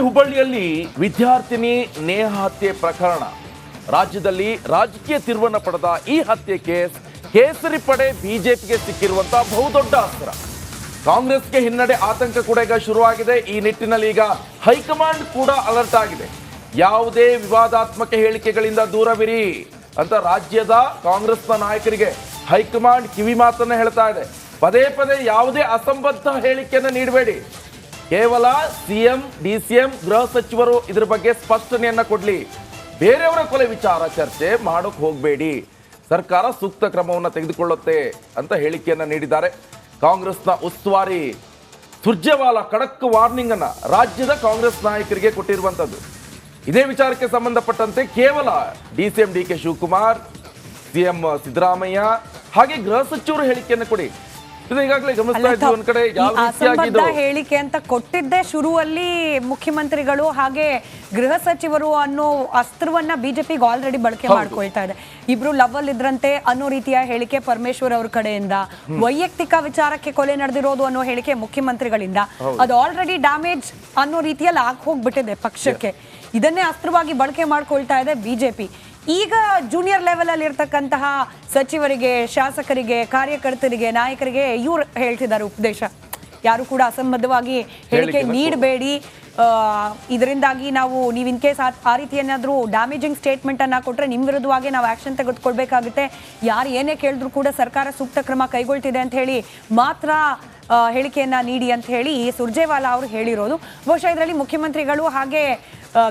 ಹುಬ್ಬಳ್ಳಿಯಲ್ಲಿ ವಿದ್ಯಾರ್ಥಿನಿ ನೇಹಾ ಹತ್ಯೆ ಪ್ರಕರಣ. ರಾಜ್ಯದಲ್ಲಿ ರಾಜಕೀಯ ತಿರುವನ್ನ ಪಡೆದ ಈ ಹತ್ಯೆ ಕೇಸರಿ ಪಡೆ ಬಿಜೆಪಿಗೆ ಸಿಕ್ಕಿರುವಂತಹ ಬಹುದೊಡ್ಡ ಅಸ್ತ್ರ. ಕಾಂಗ್ರೆಸ್ಗೆ ಹಿನ್ನಡೆ, ಆತಂಕ ಕೂಡ ಈಗ ಶುರುವಾಗಿದೆ. ಈ ನಿಟ್ಟಿನಲ್ಲಿ ಈಗ ಹೈಕಮಾಂಡ್ ಕೂಡ ಅಲರ್ಟ್ ಆಗಿದೆ. ಯಾವುದೇ ವಿವಾದಾತ್ಮಕ ಹೇಳಿಕೆಗಳಿಂದ ದೂರವಿರಿ ಅಂತ ರಾಜ್ಯದ ಕಾಂಗ್ರೆಸ್ನ ನಾಯಕರಿಗೆ ಹೈಕಮಾಂಡ್ ಕಿವಿ ಮಾತನ್ನ ಹೇಳ್ತಾ ಇದೆ. ಪದೇ ಪದೇ ಯಾವುದೇ ಅಸಂಬದ್ಧ ಹೇಳಿಕೆಯನ್ನು ನೀಡಬೇಡಿ. ಕೇವಲ ಸಿಎಂ, ಡಿಸಿಎಂ, ಗೃಹ ಸಚಿವರು ಇದ್ರ ಬಗ್ಗೆ ಸ್ಪಷ್ಟನೆಯನ್ನ ಕೊಡ್ಲಿ. ಬೇರೆಯವರ ಕೊಲೆ ವಿಚಾರ ಚರ್ಚೆ ಮಾಡೋಕೆ ಹೋಗಬೇಡಿ. ಸರ್ಕಾರ ಸೂಕ್ತ ಕ್ರಮವನ್ನು ತೆಗೆದುಕೊಳ್ಳುತ್ತೆ ಅಂತ ಹೇಳಿಕೆಯನ್ನ ನೀಡಿದ್ದಾರೆ. ಕಾಂಗ್ರೆಸ್ನ ಉಸ್ತುವಾರಿ ಸುರ್ಜೇವಾಲಾ ಖಡಕ್ ವಾರ್ನಿಂಗ್ ಅನ್ನ ರಾಜ್ಯದ ಕಾಂಗ್ರೆಸ್ ನಾಯಕರಿಗೆ ಕೊಟ್ಟಿರುವಂತದ್ದು. ಇದೇ ವಿಚಾರಕ್ಕೆ ಸಂಬಂಧಪಟ್ಟಂತೆ ಕೇವಲ DCM D K Shivakumar, CM Siddaramaiah ಹಾಗೆ ಗೃಹ ಸಚಿವರು ಹೇಳಿಕೆಯನ್ನು ಕೊಡಿ. ಈಗಾಗಲೇ ಗಮನಿಸ್ತಾ ಇದ್ವಿ ಒಂದ್ ಕಡೆ ಅಸಂಬದ್ಧ ಹೇಳಿಕೆ ಅಂತ ಕೊಟ್ಟಿದ್ದೆ ಶುರುವಲ್ಲಿ ಮುಖ್ಯಮಂತ್ರಿಗಳು ಹಾಗೆ ಗೃಹ ಸಚಿವರು ಅನ್ನೋ ಅಸ್ತ್ರವನ್ನ ಬಿಜೆಪಿಗೆ ಆಲ್ರೆಡಿ ಬಳಕೆ ಮಾಡ್ಕೊಳ್ತಾ ಇದೆ. ಇಬ್ರು ಲವಲ್ ಇದ್ರಂತೆ ಅನ್ನೋ ರೀತಿಯ ಹೇಳಿಕೆ ಪರಮೇಶ್ವರ್ ಅವ್ರ ಕಡೆಯಿಂದ, ವೈಯಕ್ತಿಕ ವಿಚಾರಕ್ಕೆ ಕೊಲೆ ನಡೆದಿರೋದು ಅನ್ನೋ ಹೇಳಿಕೆ ಮುಖ್ಯಮಂತ್ರಿಗಳಿಂದ, ಅದು ಆಲ್ರೆಡಿ ಡ್ಯಾಮೇಜ್ ಅನ್ನೋ ರೀತಿಯಲ್ಲಿ ಆಗಿ ಹೋಗ್ಬಿಟ್ಟಿದೆ ಪಕ್ಷಕ್ಕೆ. ಇದನ್ನೇ ಅಸ್ತ್ರವಾಗಿ ಬಳಕೆ ಮಾಡ್ಕೊಳ್ತಾ ಇದೆ ಬಿಜೆಪಿ. ಈಗ ಜೂನಿಯರ್ ಲೆವೆಲ್ ಅಲ್ಲಿ ಇರ್ತಕ್ಕಂತಹ ಸಚಿವರಿಗೆ, ಶಾಸಕರಿಗೆ, ಕಾರ್ಯಕರ್ತರಿಗೆ, ನಾಯಕರಿಗೆ ಇವ್ರು ಹೇಳ್ತಿದ್ದಾರೆ ಉಪದೇಶ, ಯಾರು ಕೂಡ ಅಸಂಬದ್ಧವಾಗಿ ಹೇಳಿಕೆ ನೀಡಬೇಡಿ. ಇದರಿಂದಾಗಿ ನೀವು ಇನ್ ಕೇಸ್ ಆ ರೀತಿ ಏನಾದರೂ ಡ್ಯಾಮೇಜಿಂಗ್ ಸ್ಟೇಟ್ಮೆಂಟ್ ಅನ್ನ ಕೊಟ್ಟರೆ ನಿಮ್ಮ ವಿರುದ್ಧವಾಗಿ ನಾವು ಆಕ್ಷನ್ ತೆಗೆದುಕೊಳ್ಬೇಕಾಗುತ್ತೆ. ಯಾರು ಏನೇ ಕೇಳಿದ್ರು ಕೂಡ ಸರ್ಕಾರ ಸೂಕ್ತ ಕ್ರಮ ಕೈಗೊಳ್ತಿದೆ ಅಂತ ಹೇಳಿ ಮಾತ್ರ ಹೇಳಿಕೆಯನ್ನ ನೀಡಿ ಅಂತ ಹೇಳಿ ಸುರ್ಜೇವಾಲಾ ಅವರು ಹೇಳಿರೋದು. ಬಹುಶಃ ಇದರಲ್ಲಿ ಮುಖ್ಯಮಂತ್ರಿಗಳು ಹಾಗೆ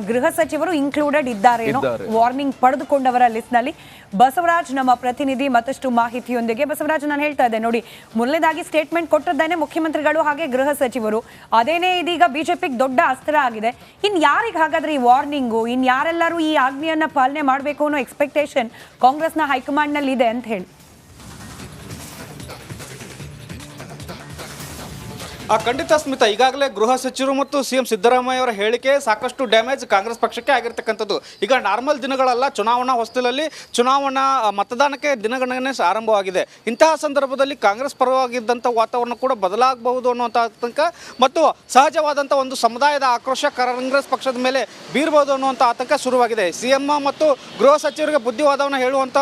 ಗೃಹ ಸಚಿವರು ಇನ್ಕ್ಲೂಡೆಡ್ ಇದ್ದಾರೇನೋ ವಾರ್ನಿಂಗ್ ಪಡೆದುಕೊಂಡವರ ಲಿಸ್ಟ್ ನಲ್ಲಿ. ಬಸವರಾಜ್ ನಮ್ಮ ಪ್ರತಿನಿಧಿ ಮತ್ತಷ್ಟು ಮಾಹಿತಿಯೊಂದಿಗೆ. ಬಸವರಾಜ್, ನಾನು ಹೇಳ್ತಾ ಇದ್ದೆ ನೋಡಿ, ಮೊದಲನೇದಾಗಿ ಸ್ಟೇಟ್ಮೆಂಟ್ ಕೊಟ್ಟಿದ್ದೇನೆ ಮುಖ್ಯಮಂತ್ರಿಗಳು ಹಾಗೆ ಗೃಹ ಸಚಿವರು. ಅದೇನೇ ಇದೀಗ ಬಿಜೆಪಿಗೆ ದೊಡ್ಡ ಅಸ್ತ್ರ ಆಗಿದೆ. ಇನ್ ಯಾರಿಗೆ ಹಾಗಾದ್ರೆ ಈ ವಾರ್ನಿಂಗು? ಇನ್ ಯಾರೆಲ್ಲರೂ ಈ ಆಜ್ಞೆಯನ್ನ ಪಾಲನೆ ಮಾಡಬೇಕು ಅನ್ನೋ ಎಕ್ಸ್ಪೆಕ್ಟೇಷನ್ ಕಾಂಗ್ರೆಸ್ನ ಹೈಕಮಾಂಡ್ ನಲ್ಲಿ ಇದೆ ಅಂತ ಹೇಳಿ? ಖಂಡಿತ ಸ್ಮಿತಾ, ಈಗಾಗಲೇ ಗೃಹ ಸಚಿವರು ಮತ್ತು ಸಿಎಂ ಸಿದ್ದರಾಮಯ್ಯ ಅವರ ಹೇಳಿಕೆ ಸಾಕಷ್ಟು ಡ್ಯಾಮೇಜ್ ಕಾಂಗ್ರೆಸ್ ಪಕ್ಷಕ್ಕೆ ಆಗಿರ್ತಕ್ಕಂಥದ್ದು. ಈಗ ನಾರ್ಮಲ್ ದಿನಗಳಲ್ಲ, ಚುನಾವಣಾ ಹೊಸ್ತಿಲಲ್ಲಿ ಚುನಾವಣಾ ಮತದಾನಕ್ಕೆ ದಿನಗಣನೆ ಆರಂಭವಾಗಿದೆ. ಇಂತಹ ಸಂದರ್ಭದಲ್ಲಿ ಕಾಂಗ್ರೆಸ್ ಪರವಾಗಿದ್ದಂಥ ವಾತಾವರಣ ಕೂಡ ಬದಲಾಗಬಹುದು ಅನ್ನುವಂಥ ಆತಂಕ ಮತ್ತು ಸಹಜವಾದಂಥ ಒಂದು ಸಮುದಾಯದ ಆಕ್ರೋಶ ಕಾಂಗ್ರೆಸ್ ಪಕ್ಷದ ಮೇಲೆ ಬೀರಬಹುದು ಅನ್ನುವಂಥ ಆತಂಕ ಶುರುವಾಗಿದೆ. ಸಿಎಂ ಮತ್ತು ಗೃಹ ಸಚಿವರಿಗೆ ಬುದ್ಧಿವಾದವನ್ನು ಹೇಳುವಂಥ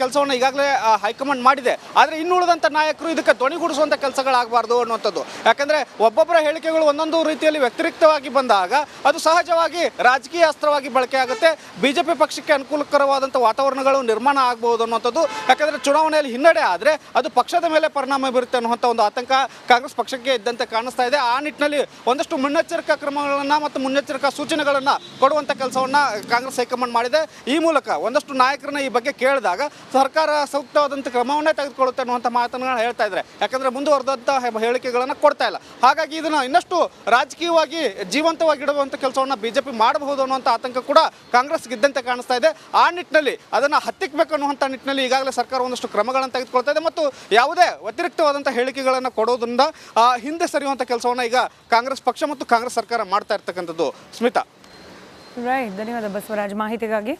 ಕೆಲಸವನ್ನು ಈಗಾಗಲೇ ಹೈಕಮಾಂಡ್ ಮಾಡಿದೆ. ಆದರೆ ಇನ್ನುಳಿದಂಥ ನಾಯಕರು ಇದಕ್ಕೆ ಧ್ವನಿಗೂಡಿಸುವಂಥ ಕೆಲಸಗಳಾಗಬಾರ್ದು ಅನ್ನುವಂಥದ್ದು. ಯಾಕಂದ್ರೆ ಒಬ್ಬೊಬ್ಬರ ಹೇಳಿಕೆಗಳು ಒಂದೊಂದು ರೀತಿಯಲ್ಲಿ ವ್ಯತಿರಿಕ್ತವಾಗಿ ಬಂದಾಗ ಅದು ಸಹಜವಾಗಿ ರಾಜಕೀಯ ಅಸ್ತ್ರವಾಗಿ ಬಳಕೆ ಆಗುತ್ತೆ. ಬಿಜೆಪಿ ಪಕ್ಷಕ್ಕೆ ಅನುಕೂಲಕರವಾದಂಥ ವಾತಾವರಣಗಳು ನಿರ್ಮಾಣ ಆಗಬಹುದು ಅನ್ನುವಂಥದ್ದು. ಯಾಕಂದ್ರೆ ಚುನಾವಣೆಯಲ್ಲಿ ಹಿನ್ನಡೆ ಆದರೆ ಅದು ಪಕ್ಷದ ಮೇಲೆ ಪರಿಣಾಮ ಬೀರುತ್ತೆ ಅನ್ನುವಂಥ ಒಂದು ಆತಂಕ ಕಾಂಗ್ರೆಸ್ ಪಕ್ಷಕ್ಕೆ ಇದ್ದಂತೆ ಕಾಣಿಸ್ತಾ ಇದೆ. ಆ ನಿಟ್ಟಿನಲ್ಲಿ ಒಂದಷ್ಟು ಮುನ್ನೆಚ್ಚರಿಕಾ ಕ್ರಮಗಳನ್ನು ಮತ್ತು ಮುನ್ನೆಚ್ಚರಿಕಾ ಸೂಚನೆಗಳನ್ನು ಕೊಡುವಂಥ ಕೆಲಸವನ್ನು ಕಾಂಗ್ರೆಸ್ ಹೈಕಮಾಂಡ್ ಮಾಡಿದೆ. ಈ ಮೂಲಕ ಒಂದಷ್ಟು ನಾಯಕರನ್ನ ಈ ಬಗ್ಗೆ ಕೇಳಿದಾಗ ಸರ್ಕಾರ ಸೂಕ್ತವಾದಂಥ ಕ್ರಮವನ್ನೇ ತೆಗೆದುಕೊಳ್ಳುತ್ತೆ ಅನ್ನುವಂಥ ಮಾತನ್ನು ಹೇಳ್ತಾ ಇದ್ದಾರೆ. ಯಾಕಂದ್ರೆ ಮುಂದುವರೆದಂಥ ಹೇಳಿಕೆಗಳನ್ನು ಕೊಡ್ತಾ ಇಲ್ಲ. ಹಾಗಾಗಿ ಇದನ್ನು ಇನ್ನಷ್ಟು ರಾಜಕೀಯವಾಗಿ ಜೀವಂತವಾಗಿಡುವಂಥ ಕೆಲಸವನ್ನು ಬಿಜೆಪಿ ಮಾಡಬಹುದು ಅನ್ನುವಂಥ ಆತಂಕ ಕೂಡ ಕಾಂಗ್ರೆಸ್ ಗಿದ್ದಂತೆ ಕಾಣಿಸ್ತಾ ಇದೆ. ಆ ನಿಟ್ಟಿನಲ್ಲಿ ಅದನ್ನು ಹತ್ತಿಕ್ಕಬೇಕು ಅನ್ನುವಂಥ ನಿಟ್ಟಿನಲ್ಲಿ ಈಗಾಗಲೇ ಸರ್ಕಾರ ಒಂದಷ್ಟು ಕ್ರಮಗಳನ್ನು ತೆಗೆದುಕೊಳ್ತಾ ಇದೆ ಮತ್ತು ಯಾವುದೇ ವ್ಯತಿರಿಕ್ತವಾದಂಥ ಹೇಳಿಕೆಗಳನ್ನು ಕೊಡೋದ್ರಿಂದ ಹಿಂದೆ ಸರಿಯುವಂಥ ಕೆಲಸವನ್ನು ಈಗ ಕಾಂಗ್ರೆಸ್ ಪಕ್ಷ ಮತ್ತು ಕಾಂಗ್ರೆಸ್ ಸರ್ಕಾರ ಮಾಡ್ತಾ ಇರ್ತಕ್ಕಂಥದ್ದು. ಸ್ಮಿತಾ, ರೈಟ್, ಧನ್ಯವಾದ ಬಸವರಾಜ್ ಮಾಹಿತಿಗಾಗಿ.